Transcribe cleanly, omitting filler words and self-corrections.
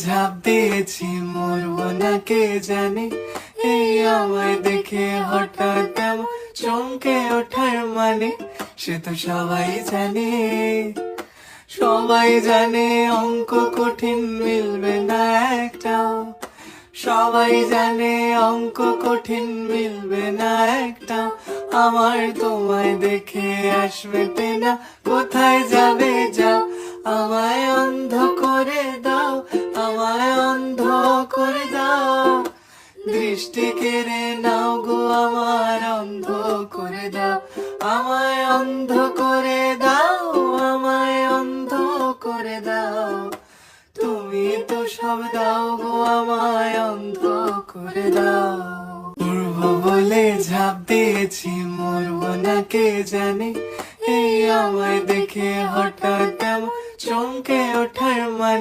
ঝাঁপ দিয়েছি, মরবো না কে জানে। এই আমায় দেখে হঠাৎ এমন চমকে ওঠার মানে, সে তো সবাই জানে। সবাই জানে অঙ্ক কঠিন, মিলবে না একটাও। সবাই জানে অঙ্ক কঠিন, মিলবে না একটাও। আমার তোমায় দেখে আসবে না, কোথায় যাবে যাও। আমায় অন্ধ করে দাও, আমায় অন্ধ করে দাও। দৃষ্টি কেড়ে নাও গো আমার, অন্ধ করে দাও। আমায় অন্ধ করে দাও, আমায় অন্ধ করে দাও। তুমি তো সব দাও গো, আমায় অন্ধ করে দাও। উড়বো বলে ঝাঁপ দিয়েছি, মরবো না কে জানে। এই আমায় দেখে হঠাৎ এমন চমকে ওঠার মানে।